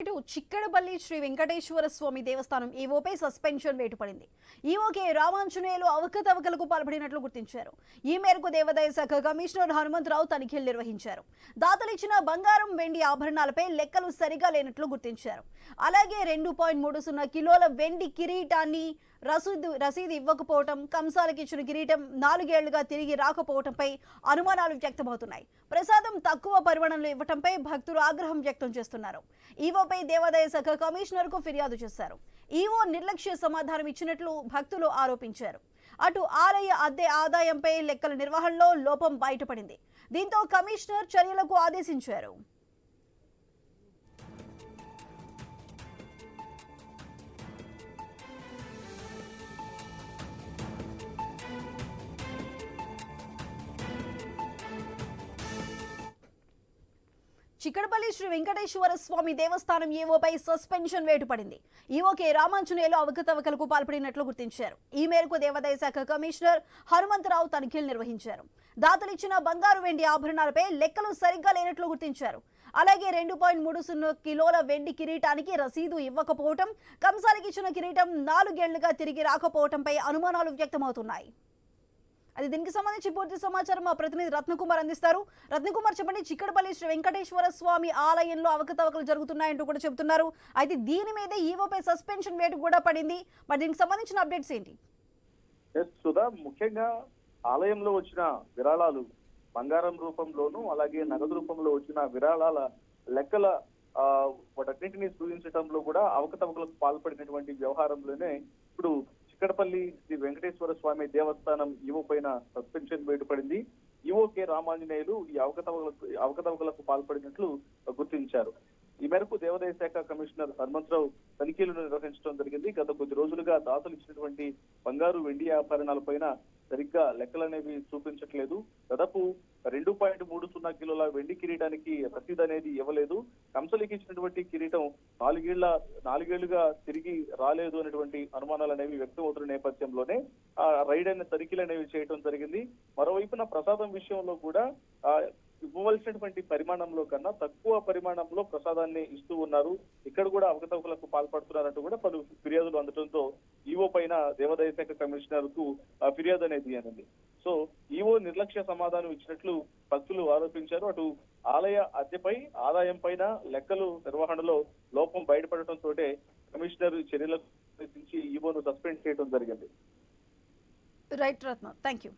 ఇటు చిక్కడపల్లి శ్రీ వెంకటేశ్వర స్వామి దేవస్థానం ఈవోపై సస్పెన్షన్ వేటు పడింది. ఈవోకే రామాంజనేయులు అవకతవకలకు పాల్పడినట్లు గుర్తించారు. ఈ మేరకు దేవాదాయ శాఖ కమిషనర్ హనుమంతరావు తనిఖీలు నిర్వహించారు. దాతలిచ్చిన బంగారం, వెండి ఆభరణాలపై లెక్కలు సరిగా లేనట్లు గుర్తించారు. అలాగే 2.30 కిలోల వెండి కిరీటాన్ని రసీదు ఇవ్వకపోవటం, కంసాలకి ఇచ్చిన కిరీటం 4 ఏళ్లుగా తిరిగి రాకపోవటంపై అనుమానాలు వ్యక్తమవుతున్నాయి. ప్రసాదం తక్కువ పరిమాణంలో ఇవ్వటంపై భక్తులు ఆగ్రహం వ్యక్తం చేస్తున్నారు. ఈవోపై దేవాదాయ శాఖ కమిషనర్ కు ఫిర్యాదు చేశారు. ఈవో నిర్లక్ష్య సమాధానం ఇచ్చినట్లు భక్తులు ఆరోపించారు. అటు ఆలయ అద్దె ఆదాయంపై లెక్కల నిర్వహణలో లోపం బయటపడింది. దీంతో కమిషనర్ చర్యలకు ఆదేశించారు. చిక్కడపల్లి శ్రీ వెంకటేశ్వర స్వామి దేవస్థానం ఈవోపై సస్పెన్షన్ వేటు పడింది. ఈవోకే రామాంజనేయులు అవకతవకలకు పాల్పడినట్లు గుర్తించారు. ఈ మేరకు దేవాదాయ శాఖ కమిషనర్ హనుమంతరావు తనిఖీలు నిర్వహించారు. దాతలిచ్చిన బంగారు, వెండి ఆభరణాలపై లెక్కలు సరిగ్గా లేనట్లు గుర్తించారు. అలాగే 2.30 కిలోల వెండి కిరీటానికి రసీదు ఇవ్వకపోవటం, కంసాలకి ఇచ్చిన కిరీటం 4 ఏళ్లుగా తిరిగి రాకపోవటంపై అనుమానాలు వ్యక్తమవుతున్నాయి. అది దీనికి సంబంధించి పూర్తి సమాచారం మా ప్రతినిధి రత్నకుమార్ అందిస్తారు. రత్నకుమార్, చెప్పండి, చిక్కడపల్లి శ్రీ వెంకటేశ్వర స్వామి ఆలయంలో అవకతవకలు జరుగుతున్నాయంటూ కూడా చెబుతున్నారు. అయితే దీని మీద ఈవోపై సస్పెన్షన్ వేటు కూడా పడింది. మరి దీనికి సంబంధించిన అప్డేట్స్ ఏంటి? సుధా, ముఖ్యంగా ఆలయంలో వచ్చిన విరాళాలు బంగారం రూపంలోనూ అలాగే నగదు రూపంలో వచ్చిన విరాళాల లెక్కల వాటన్నింటినీ సూచించడంలో కూడా అవకతవకలకు పాల్పడినటువంటి వ్యవహారంలోనే ఇప్పుడు చిక్కడపల్లి శ్రీ వెంకటేశ్వర స్వామి దేవస్థానం ఈవో పైన సస్పెన్షన్ వేటు పడింది. ఈవోకే రామాంజనేయులు ఈ అవకతవకలకు పాల్పడినట్లు గుర్తించారు. ఈ మేరకు దేవాదాయ శాఖ కమిషనర్ హనుమంతరావు తనిఖీలను నిర్వహించడం జరిగింది. గత కొద్ది రోజులుగా దాతలు ఇచ్చినటువంటి బంగారు, వెండి ఆభరణాలపైన సరిగ్గా లెక్కలనేవి చూపించట్లేదు. దాదాపు 2.30 కిలోల వెండి కిరీటానికి రసీదు అనేది ఇవ్వలేదు. కంసలికి ఇచ్చినటువంటి కిరీటం 4 ఏళ్లుగా తిరిగి రాలేదు అనేటువంటి అనుమానాలు అనేవి వ్యక్తం అవుతున్న నేపథ్యంలోనే రైడ్ అయిన తనిఖీలు అనేవి చేయడం జరిగింది. మరోవైపున ప్రసాదం విషయంలో కూడా ఇవ్వవలసినటువంటి పరిమాణంలో కన్నా తక్కువ పరిమాణంలో ప్రసాదాన్ని ఇస్తూ ఉన్నారు. ఇక్కడ కూడా అవకతవకలకు పాల్పడుతున్నారంటూ కూడా పలు ఫిర్యాదులు అందడంతో ఈవో పైన దేవాదాయ శాఖ కమిషనర్ కు ఫిర్యాదు అనేది అంది. సో ఈవో నిర్లక్ష్య సమాధానం ఇచ్చినట్లు భక్తులు ఆరోపించారు. అటు ఆలయ అద్దెపై ఆదాయం పైన లెక్కలు నిర్వహణలో లోపం బయటపడటంతో కమిషనర్ చర్యలకు ఈవోను సస్పెండ్ చేయడం జరిగింది. Right Ratna, thank you.